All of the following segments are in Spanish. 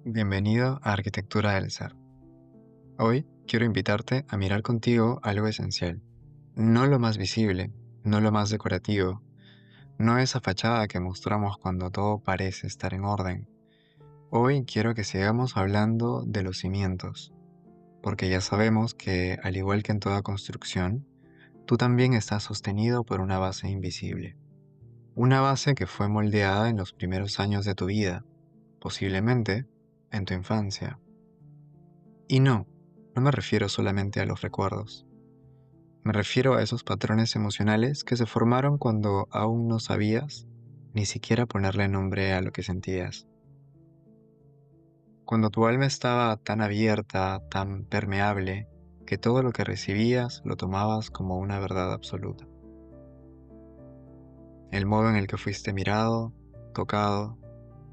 Bienvenido a Arquitectura del Ser. Hoy quiero invitarte a mirar contigo algo esencial. No lo más visible, no lo más decorativo, no esa fachada que mostramos cuando todo parece estar en orden. Hoy quiero que sigamos hablando de los cimientos, porque ya sabemos que, al igual que en toda construcción, tú también estás sostenido por una base invisible. Una base que fue moldeada en los primeros años de tu vida, posiblemente en tu infancia. Y no me refiero solamente a los recuerdos. Me refiero a esos patrones emocionales que se formaron cuando aún no sabías ni siquiera ponerle nombre a lo que sentías. Cuando tu alma estaba tan abierta, tan permeable, que todo lo que recibías lo tomabas como una verdad absoluta. El modo en el que fuiste mirado, tocado,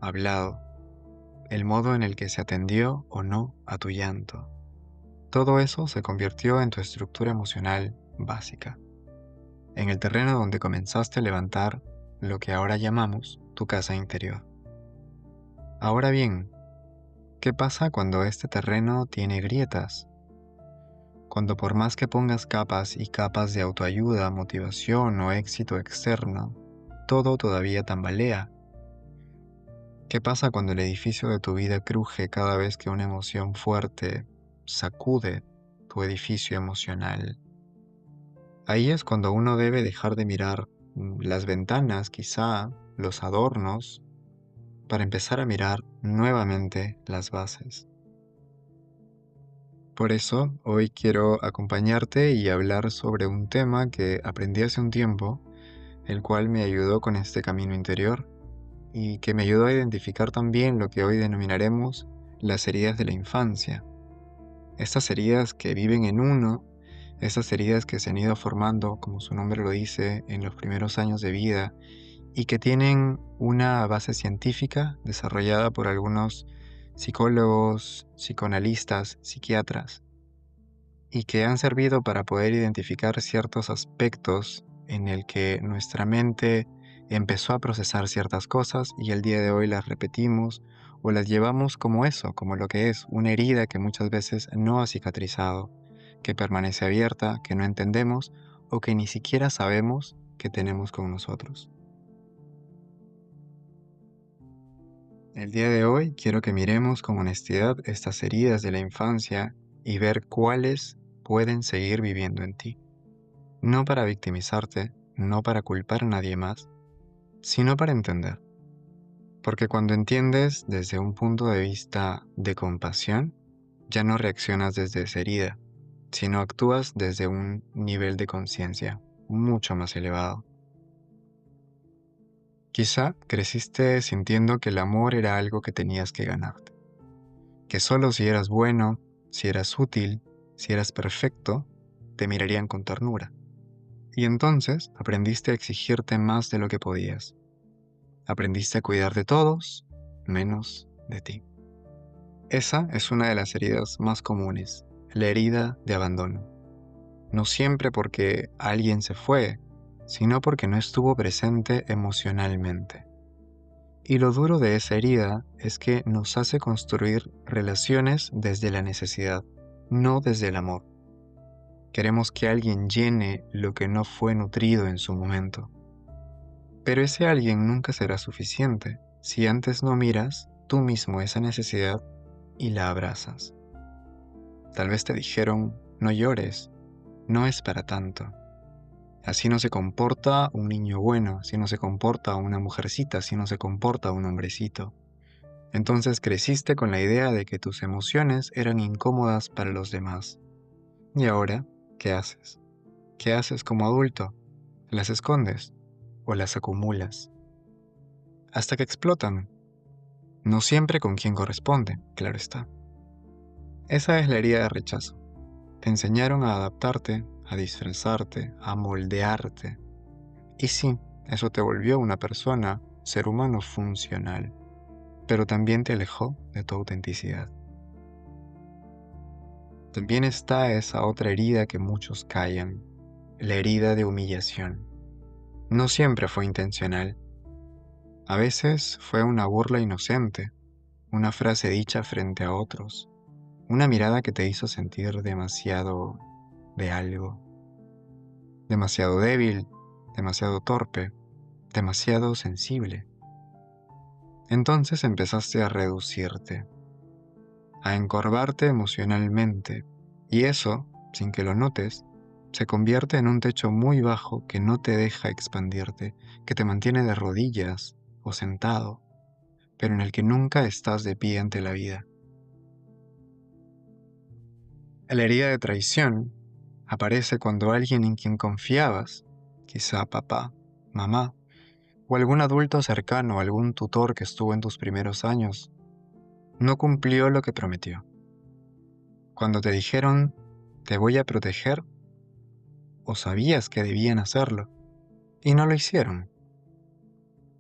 hablado, el modo en el que se atendió o no a tu llanto. Todo eso se convirtió en tu estructura emocional básica, en el terreno donde comenzaste a levantar lo que ahora llamamos tu casa interior. Ahora bien, ¿qué pasa cuando este terreno tiene grietas? Cuando por más que pongas capas y capas de autoayuda, motivación o éxito externo, todo todavía tambalea. ¿Qué pasa cuando el edificio de tu vida cruje cada vez que una emoción fuerte sacude tu edificio emocional? Ahí es cuando uno debe dejar de mirar las ventanas, quizá, los adornos, para empezar a mirar nuevamente las bases. Por eso, hoy quiero acompañarte y hablar sobre un tema que aprendí hace un tiempo, el cual me ayudó con este camino interior y que me ayudó a identificar también lo que hoy denominaremos las heridas de la infancia. Estas heridas que viven en uno, estas heridas que se han ido formando, como su nombre lo dice, en los primeros años de vida y que tienen una base científica desarrollada por algunos psicólogos, psicoanalistas, psiquiatras, y que han servido para poder identificar ciertos aspectos en el que nuestra mente empezó a procesar ciertas cosas y el día de hoy las repetimos o las llevamos como eso, como lo que es una herida que muchas veces no ha cicatrizado, que permanece abierta, que no entendemos o que ni siquiera sabemos que tenemos con nosotros. El día de hoy quiero que miremos con honestidad estas heridas de la infancia y ver cuáles pueden seguir viviendo en ti. No para victimizarte, no para culpar a nadie más, sino para entender. Porque cuando entiendes desde un punto de vista de compasión, ya no reaccionas desde esa herida, sino actúas desde un nivel de conciencia mucho más elevado. Quizá creciste sintiendo que el amor era algo que tenías que ganarte, que solo si eras bueno, si eras útil, si eras perfecto, te mirarían con ternura. Y entonces aprendiste a exigirte más de lo que podías. Aprendiste a cuidar de todos, menos de ti. Esa es una de las heridas más comunes, la herida de abandono. No siempre porque alguien se fue, sino porque no estuvo presente emocionalmente. Y lo duro de esa herida es que nos hace construir relaciones desde la necesidad, no desde el amor. Queremos que alguien llene lo que no fue nutrido en su momento. Pero ese alguien nunca será suficiente si antes no miras tú mismo esa necesidad y la abrazas. Tal vez te dijeron, no llores, no es para tanto. Así no se comporta un niño bueno, así no se comporta una mujercita, así no se comporta un hombrecito. Entonces creciste con la idea de que tus emociones eran incómodas para los demás. Y ahora, ¿qué haces? ¿Qué haces como adulto? ¿Las escondes o las acumulas? Hasta que explotan. No siempre con quien corresponde, claro está. Esa es la herida de rechazo. Te enseñaron a adaptarte, a disfrazarte, a moldearte. Y sí, eso te volvió una persona, ser humano funcional, pero también te alejó de tu autenticidad. También está esa otra herida que muchos callan, la herida de humillación. No siempre fue intencional. A veces fue una burla inocente, una frase dicha frente a otros, una mirada que te hizo sentir demasiado de algo, demasiado débil, demasiado torpe, demasiado sensible. Entonces empezaste a reducirte, a encorvarte emocionalmente, y eso, sin que lo notes, se convierte en un techo muy bajo que no te deja expandirte, que te mantiene de rodillas o sentado, pero en el que nunca estás de pie ante la vida. La herida de traición aparece cuando alguien en quien confiabas, quizá papá, mamá, o algún adulto cercano, algún tutor que estuvo en tus primeros años, no cumplió lo que prometió. Cuando te dijeron, te voy a proteger, o sabías que debían hacerlo, y no lo hicieron.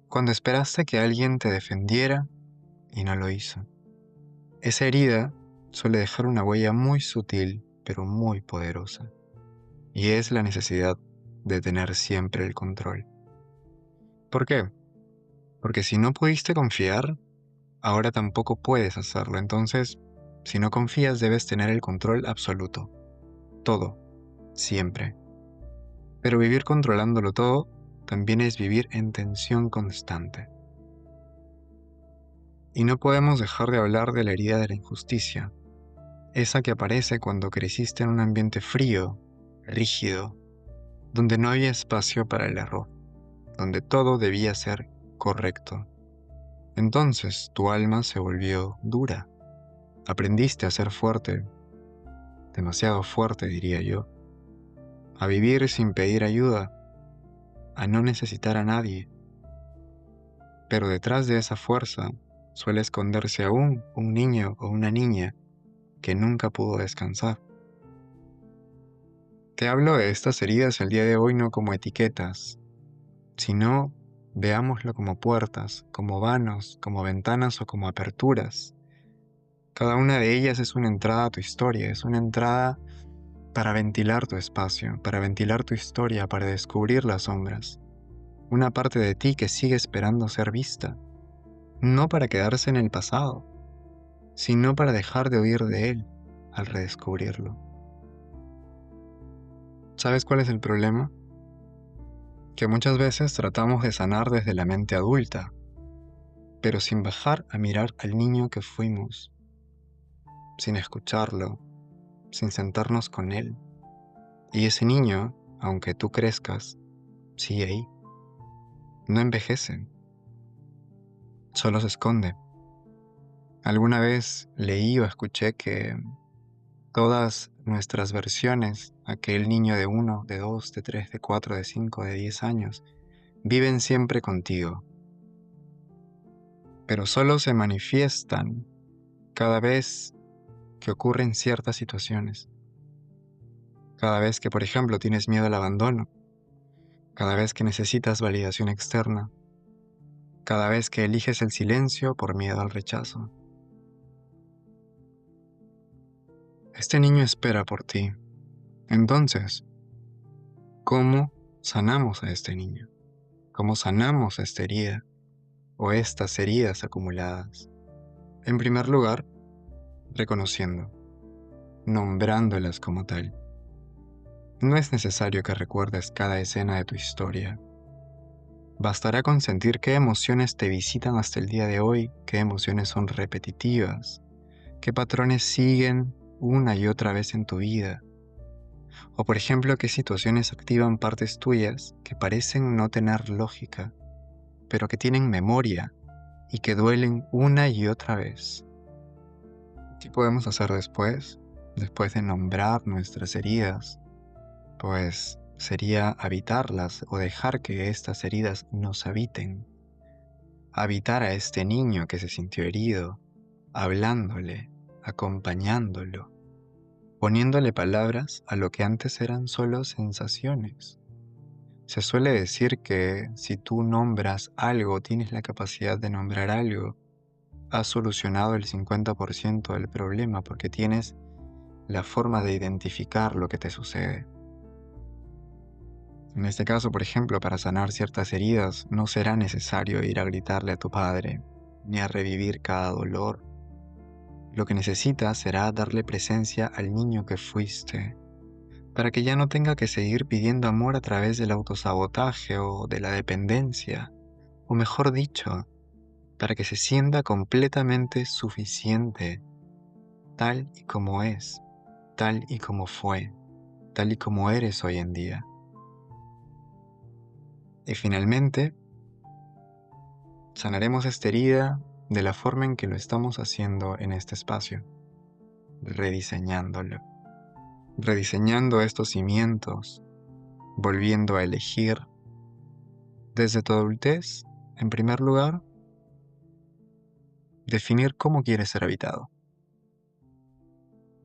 Cuando esperaste que alguien te defendiera, y no lo hizo. Esa herida suele dejar una huella muy sutil, pero muy poderosa, y es la necesidad de tener siempre el control. ¿Por qué? Porque si no pudiste confiar, ahora tampoco puedes hacerlo. Entonces, si no confías, debes tener el control absoluto. Todo, siempre. Pero vivir controlándolo todo también es vivir en tensión constante. Y no podemos dejar de hablar de la herida de la injusticia, esa que aparece cuando creciste en un ambiente frío, rígido, donde no había espacio para el error, donde todo debía ser correcto. Entonces tu alma se volvió dura. Aprendiste a ser fuerte, demasiado fuerte diría yo, a vivir sin pedir ayuda, a no necesitar a nadie. Pero detrás de esa fuerza suele esconderse aún un niño o una niña que nunca pudo descansar. Te hablo de estas heridas el día de hoy no como etiquetas, sino veámoslo como puertas, como vanos, como ventanas o como aperturas. Cada una de ellas es una entrada a tu historia, es una entrada para ventilar tu espacio, para ventilar tu historia, para descubrir las sombras. Una parte de ti que sigue esperando ser vista, no para quedarse en el pasado, sino para dejar de huir de él al redescubrirlo. ¿Sabes cuál es el problema? Que muchas veces tratamos de sanar desde la mente adulta, pero sin bajar a mirar al niño que fuimos, sin escucharlo, sin sentarnos con él. Y ese niño, aunque tú crezcas, sigue ahí. No envejece, solo se esconde. Alguna vez leí o escuché que todas nuestras versiones, aquel niño de 1, de 2, de 3, de 4, de 5, de 10 años, viven siempre contigo, pero solo se manifiestan cada vez que ocurren ciertas situaciones. Cada vez que, por ejemplo, tienes miedo al abandono, cada vez que necesitas validación externa, cada vez que eliges el silencio por miedo al rechazo. Este niño espera por ti. Entonces, ¿cómo sanamos a este niño? ¿Cómo sanamos esta herida o estas heridas acumuladas? En primer lugar, reconociendo, nombrándolas como tal. No es necesario que recuerdes cada escena de tu historia. Bastará con sentir qué emociones te visitan hasta el día de hoy, qué emociones son repetitivas, qué patrones siguen una y otra vez en tu vida. O por ejemplo, qué situaciones activan partes tuyas que parecen no tener lógica, pero que tienen memoria y que duelen una y otra vez. ¿Qué podemos hacer después? Después de nombrar nuestras heridas, pues sería habitarlas o dejar que estas heridas nos habiten. Habitar a este niño que se sintió herido, hablándole, acompañándolo, poniéndole palabras a lo que antes eran solo sensaciones. Se suele decir que si tú nombras algo, tienes la capacidad de nombrar algo, has solucionado el 50% del problema porque tienes la forma de identificar lo que te sucede. En este caso, por ejemplo, para sanar ciertas heridas, no será necesario ir a gritarle a tu padre, ni a revivir cada dolor. Lo que necesitas será darle presencia al niño que fuiste, para que ya no tenga que seguir pidiendo amor a través del autosabotaje o de la dependencia, o mejor dicho, para que se sienta completamente suficiente, tal y como es, tal y como fue, tal y como eres hoy en día. Y finalmente, sanaremos esta herida de la forma en que lo estamos haciendo en este espacio, rediseñándolo, rediseñando estos cimientos, volviendo a elegir desde tu adultez, en primer lugar, definir cómo quieres ser habitado.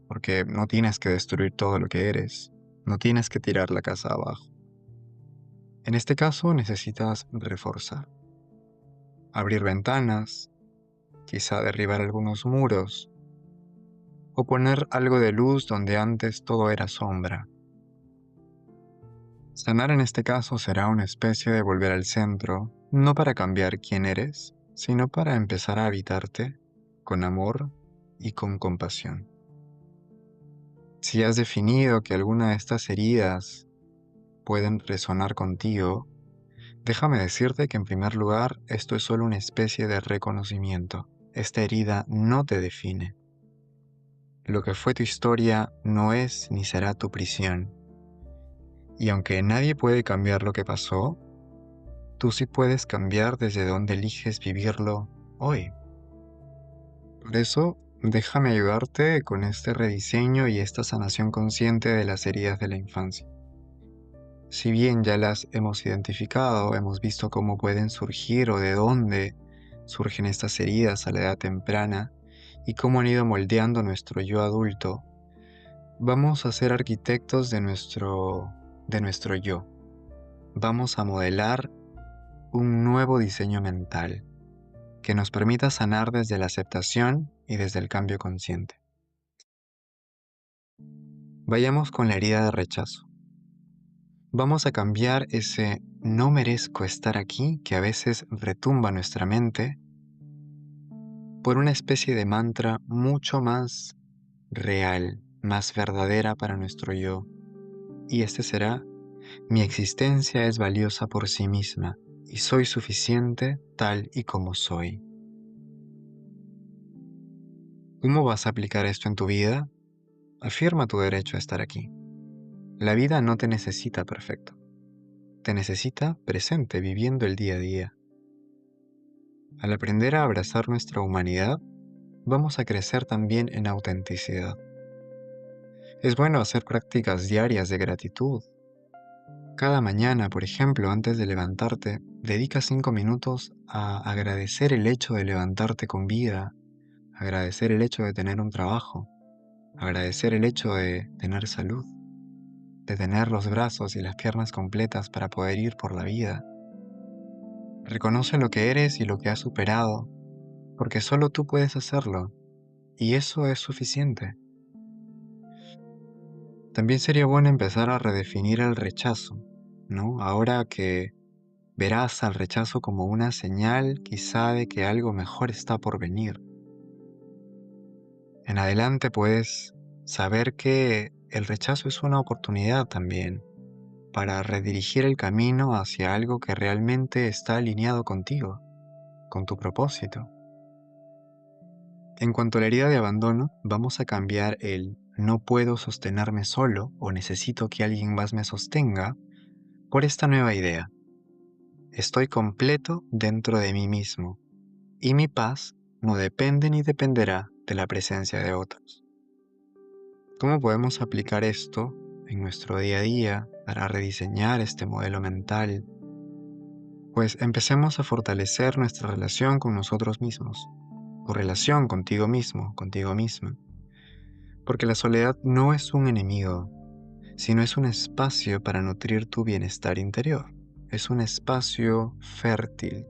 Porque no tienes que destruir todo lo que eres, no tienes que tirar la casa abajo. En este caso necesitas reforzar, abrir ventanas, quizá derribar algunos muros, o poner algo de luz donde antes todo era sombra. Sanar en este caso será una especie de volver al centro, no para cambiar quién eres, sino para empezar a habitarte con amor y con compasión. Si has definido que alguna de estas heridas pueden resonar contigo, déjame decirte que en primer lugar esto es solo una especie de reconocimiento. Esta herida no te define. Lo que fue tu historia no es ni será tu prisión. Y aunque nadie puede cambiar lo que pasó, tú sí puedes cambiar desde donde eliges vivirlo hoy. Por eso, déjame ayudarte con este rediseño y esta sanación consciente de las heridas de la infancia. Si bien ya las hemos identificado, hemos visto cómo pueden surgir o de dónde surgen estas heridas a la edad temprana y cómo han ido moldeando nuestro yo adulto, vamos a ser arquitectos de nuestro yo. Vamos a modelar un nuevo diseño mental que nos permita sanar desde la aceptación y desde el cambio consciente. Vayamos con la herida de rechazo. Vamos a cambiar ese no merezco estar aquí que a veces retumba nuestra mente por una especie de mantra mucho más real, más verdadera para nuestro yo. Y este será: mi existencia es valiosa por sí misma y soy suficiente tal y como soy. ¿Cómo vas a aplicar esto en tu vida? Afirma tu derecho a estar aquí. La vida no te necesita perfecto. Te necesita presente, viviendo el día a día. Al aprender a abrazar nuestra humanidad, vamos a crecer también en autenticidad. Es bueno hacer prácticas diarias de gratitud. Cada mañana, por ejemplo, antes de levantarte, dedica 5 minutos a agradecer el hecho de levantarte con vida, agradecer el hecho de tener un trabajo, agradecer el hecho de tener salud, de tener los brazos y las piernas completas para poder ir por la vida. Reconoce lo que eres y lo que has superado, porque solo tú puedes hacerlo, y eso es suficiente. También sería bueno empezar a redefinir el rechazo, ¿no? Ahora que verás al rechazo como una señal quizá de que algo mejor está por venir. En adelante puedes saber que el rechazo es una oportunidad también para redirigir el camino hacia algo que realmente está alineado contigo, con tu propósito. En cuanto a la herida de abandono, vamos a cambiar el no puedo sostenerme solo o necesito que alguien más me sostenga por esta nueva idea: estoy completo dentro de mí mismo y mi paz no depende ni dependerá de la presencia de otros. ¿Cómo podemos aplicar esto en nuestro día a día para rediseñar este modelo mental? Pues empecemos a fortalecer nuestra relación con nosotros mismos, tu relación contigo mismo, contigo misma. Porque la soledad no es un enemigo, sino es un espacio para nutrir tu bienestar interior. Es un espacio fértil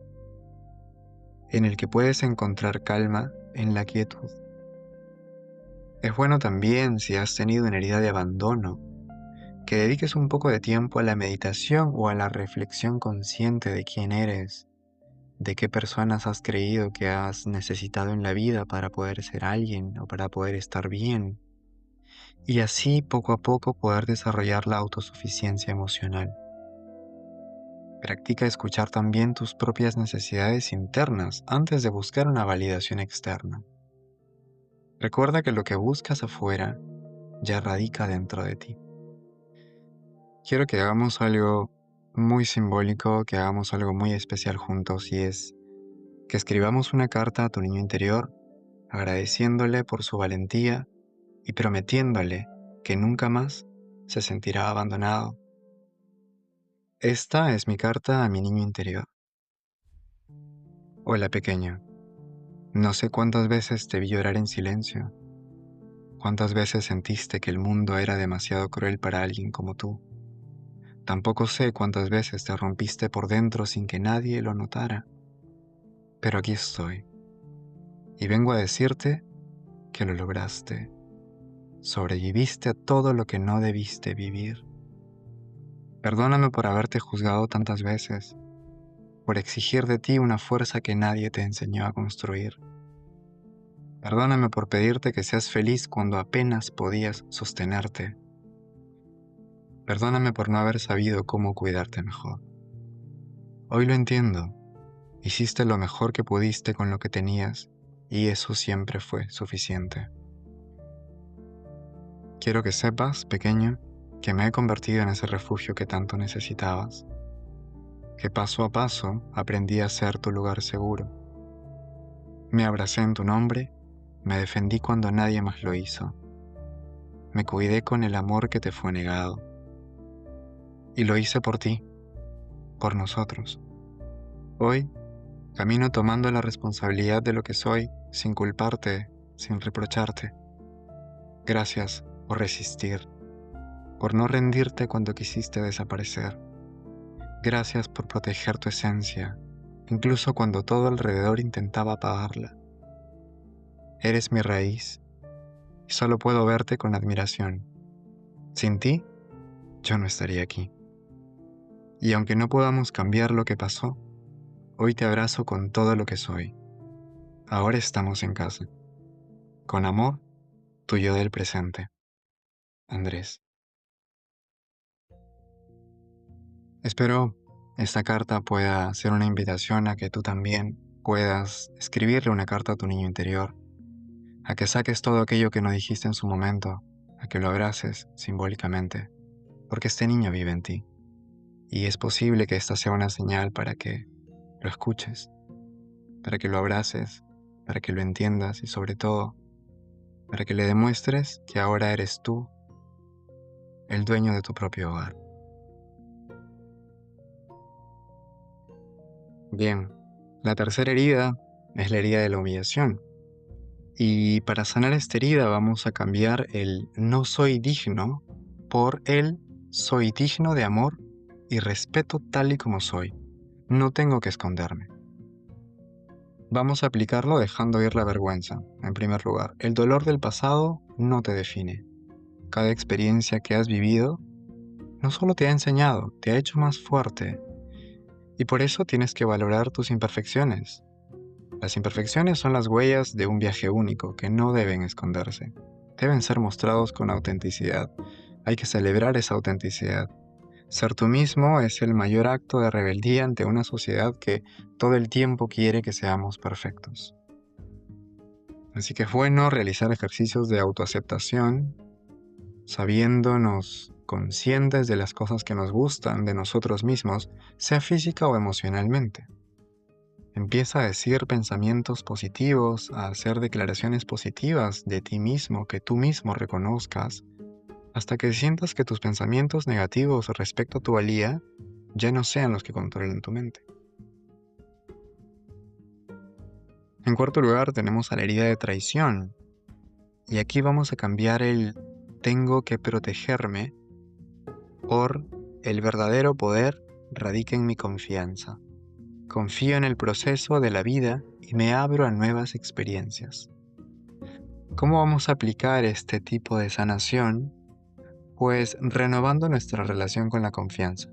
en el que puedes encontrar calma en la quietud. Es bueno también, si has tenido una herida de abandono, que dediques un poco de tiempo a la meditación o a la reflexión consciente de quién eres, de qué personas has creído que has necesitado en la vida para poder ser alguien o para poder estar bien, y así poco a poco poder desarrollar la autosuficiencia emocional. Practica escuchar también tus propias necesidades internas antes de buscar una validación externa. Recuerda que lo que buscas afuera ya radica dentro de ti. Quiero que hagamos algo muy simbólico, que hagamos algo muy especial juntos, y es que escribamos una carta a tu niño interior agradeciéndole por su valentía y prometiéndole que nunca más se sentirá abandonado. Esta es mi carta a mi niño interior. Hola, pequeño. No sé cuántas veces te vi llorar en silencio, cuántas veces sentiste que el mundo era demasiado cruel para alguien como tú. Tampoco sé cuántas veces te rompiste por dentro sin que nadie lo notara. Pero aquí estoy, y vengo a decirte que lo lograste. Sobreviviste a todo lo que no debiste vivir. Perdóname por haberte juzgado tantas veces, por exigir de ti una fuerza que nadie te enseñó a construir. Perdóname por pedirte que seas feliz cuando apenas podías sostenerte. Perdóname por no haber sabido cómo cuidarte mejor. Hoy lo entiendo. Hiciste lo mejor que pudiste con lo que tenías, y eso siempre fue suficiente. Quiero que sepas, pequeño, que me he convertido en ese refugio que tanto necesitabas, que paso a paso aprendí a ser tu lugar seguro. Me abracé en tu nombre, me defendí cuando nadie más lo hizo, me cuidé con el amor que te fue negado, y lo hice por ti, por nosotros. Hoy, camino tomando la responsabilidad de lo que soy, sin culparte, sin reprocharte. Gracias por resistir, por no rendirte cuando quisiste desaparecer. Gracias por proteger tu esencia, incluso cuando todo alrededor intentaba apagarla. Eres mi raíz, y solo puedo verte con admiración. Sin ti, yo no estaría aquí. Y aunque no podamos cambiar lo que pasó, hoy te abrazo con todo lo que soy. Ahora estamos en casa. Con amor, tu yo del presente. Andrés. Espero esta carta pueda ser una invitación a que tú también puedas escribirle una carta a tu niño interior, a que saques todo aquello que no dijiste en su momento, a que lo abraces simbólicamente, porque este niño vive en ti, y es posible que esta sea una señal para que lo escuches, para que lo abraces, para que lo entiendas y sobre todo, para que le demuestres que ahora eres tú el dueño de tu propio hogar. Bien, la tercera herida es la herida de la humillación. Y para sanar esta herida vamos a cambiar el no soy digno por el soy digno de amor y respeto tal y como soy. No tengo que esconderme. Vamos a aplicarlo dejando ir la vergüenza. En primer lugar, el dolor del pasado no te define. Cada experiencia que has vivido no solo te ha enseñado, te ha hecho más fuerte. Y por eso tienes que valorar tus imperfecciones. Las imperfecciones son las huellas de un viaje único que no deben esconderse. Deben ser mostrados con autenticidad. Hay que celebrar esa autenticidad. Ser tú mismo es el mayor acto de rebeldía ante una sociedad que todo el tiempo quiere que seamos perfectos. Así que es bueno realizar ejercicios de autoaceptación, sabiéndonos conscientes de las cosas que nos gustan de nosotros mismos, sea física o emocionalmente. Empieza a decir pensamientos positivos, a hacer declaraciones positivas de ti mismo, que tú mismo reconozcas, hasta que sientas que tus pensamientos negativos respecto a tu valía ya no sean los que controlen tu mente. En cuarto lugar tenemos a la herida de traición, y aquí vamos a cambiar el tengo que protegerme por el verdadero poder radica en mi confianza. Confío en el proceso de la vida y me abro a nuevas experiencias. ¿Cómo vamos a aplicar este tipo de sanación? Pues renovando nuestra relación con la confianza.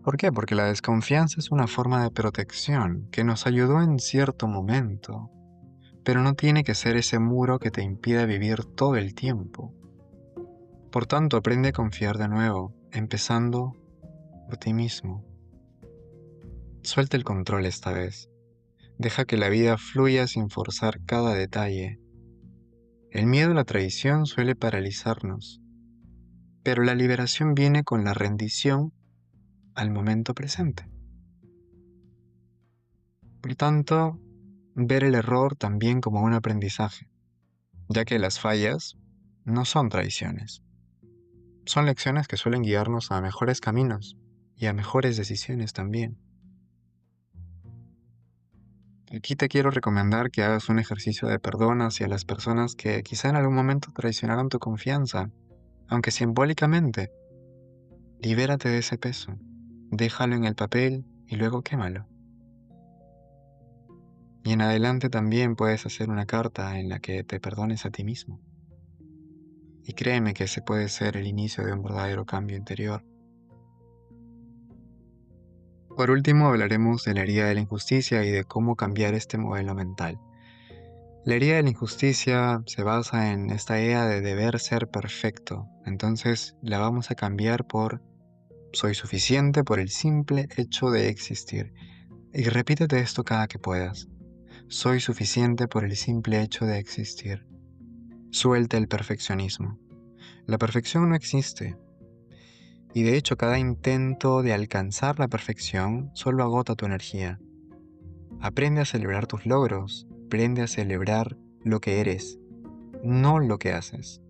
¿Por qué? Porque la desconfianza es una forma de protección que nos ayudó en cierto momento, pero no tiene que ser ese muro que te impide vivir todo el tiempo. Por tanto, aprende a confiar de nuevo, empezando por ti mismo. Suelta el control esta vez. Deja que la vida fluya sin forzar cada detalle. El miedo a la traición suele paralizarnos, pero la liberación viene con la rendición al momento presente. Por tanto, ver el error también como un aprendizaje, ya que las fallas no son traiciones, son lecciones que suelen guiarnos a mejores caminos y a mejores decisiones también. Aquí te quiero recomendar que hagas un ejercicio de perdón hacia las personas que quizá en algún momento traicionaron tu confianza, aunque simbólicamente. Libérate de ese peso, déjalo en el papel y luego quémalo. Y en adelante también puedes hacer una carta en la que te perdones a ti mismo. Y créeme que ese puede ser el inicio de un verdadero cambio interior. Por último, hablaremos de la herida de la injusticia y de cómo cambiar este modelo mental. La herida de la injusticia se basa en esta idea de deber ser perfecto. Entonces la vamos a cambiar por soy suficiente por el simple hecho de existir. Y repítete esto cada que puedas. Soy suficiente por el simple hecho de existir. Suelta el perfeccionismo. La perfección no existe. Y de hecho cada intento de alcanzar la perfección solo agota tu energía. Aprende a celebrar tus logros. Aprende a celebrar lo que eres, no lo que haces.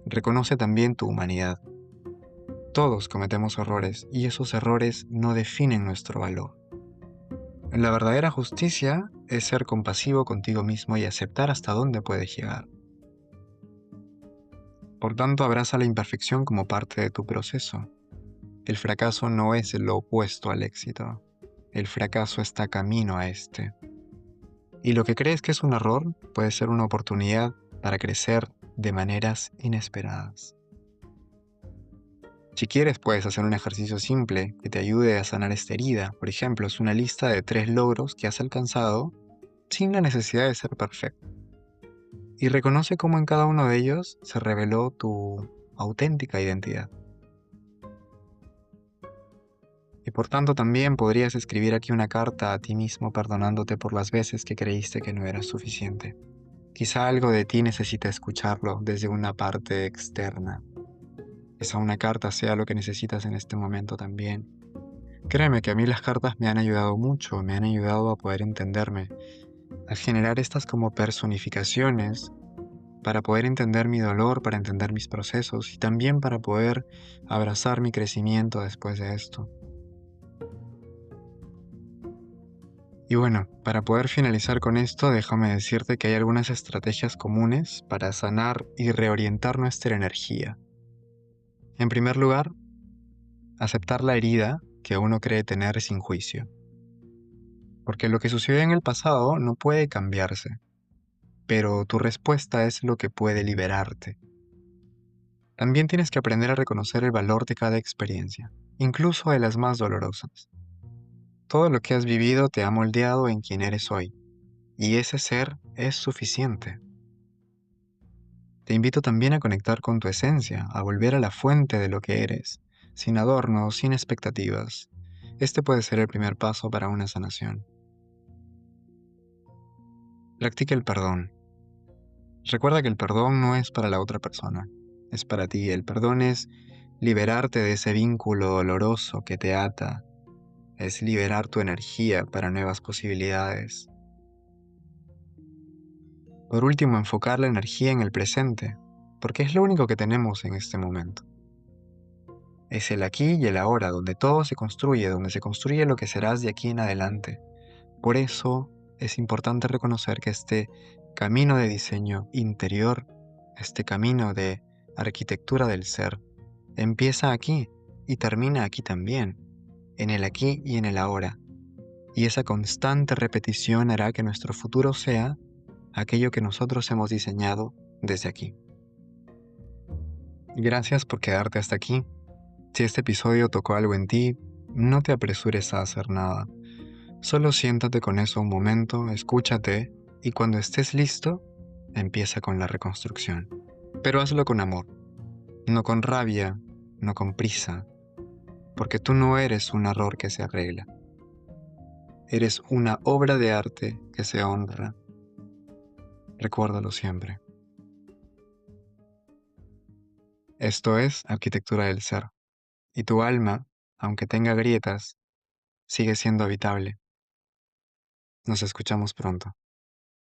Reconoce también tu humanidad. Todos cometemos errores y esos errores no definen nuestro valor. La verdadera justicia es ser compasivo contigo mismo y aceptar hasta dónde puedes llegar. Por tanto, abraza la imperfección como parte de tu proceso. El fracaso no es lo opuesto al éxito. El fracaso está camino a este. Y lo que crees que es un error puede ser una oportunidad para crecer de maneras inesperadas. Si quieres, puedes hacer un ejercicio simple que te ayude a sanar esta herida. Por ejemplo, es una lista de 3 logros que has alcanzado sin la necesidad de ser perfecto. Y reconoce cómo en cada uno de ellos se reveló tu auténtica identidad. Y por tanto también podrías escribir aquí una carta a ti mismo perdonándote por las veces que creíste que no eras suficiente. Quizá algo de ti necesita escucharlo desde una parte externa. Quizá una carta sea lo que necesitas en este momento también. Créeme que a mí las cartas me han ayudado mucho, me han ayudado a poder entenderme, a generar estas como personificaciones para poder entender mi dolor, para entender mis procesos y también para poder abrazar mi crecimiento después de esto. Y bueno, para poder finalizar con esto, déjame decirte que hay algunas estrategias comunes para sanar y reorientar nuestra energía. En primer lugar, aceptar la herida que uno cree tener sin juicio. Porque lo que sucedió en el pasado no puede cambiarse, pero tu respuesta es lo que puede liberarte. También tienes que aprender a reconocer el valor de cada experiencia, incluso de las más dolorosas. Todo lo que has vivido te ha moldeado en quien eres hoy, y ese ser es suficiente. Te invito también a conectar con tu esencia, a volver a la fuente de lo que eres, sin adornos, sin expectativas. Este puede ser el primer paso para una sanación. Practica el perdón. Recuerda que el perdón no es para la otra persona, es para ti. El perdón es liberarte de ese vínculo doloroso que te ata, es liberar tu energía para nuevas posibilidades. Por último, enfocar la energía en el presente, porque es lo único que tenemos en este momento. Es el aquí y el ahora, donde todo se construye, donde se construye lo que serás de aquí en adelante. Por eso es importante reconocer que este camino de diseño interior, este camino de arquitectura del ser, empieza aquí y termina aquí también, en el aquí y en el ahora. Y esa constante repetición hará que nuestro futuro sea aquello que nosotros hemos diseñado desde aquí. Gracias por quedarte hasta aquí. Si este episodio tocó algo en ti, No te apresures a hacer nada. Solo siéntate con eso un momento, escúchate y cuando estés listo, empieza con la reconstrucción. Pero hazlo con amor, no con rabia, no con prisa, porque tú no eres un error que se arregla. Eres una obra de arte que se honra. Recuérdalo siempre. Esto es arquitectura del ser. Y tu alma, aunque tenga grietas, sigue siendo habitable. Nos escuchamos pronto.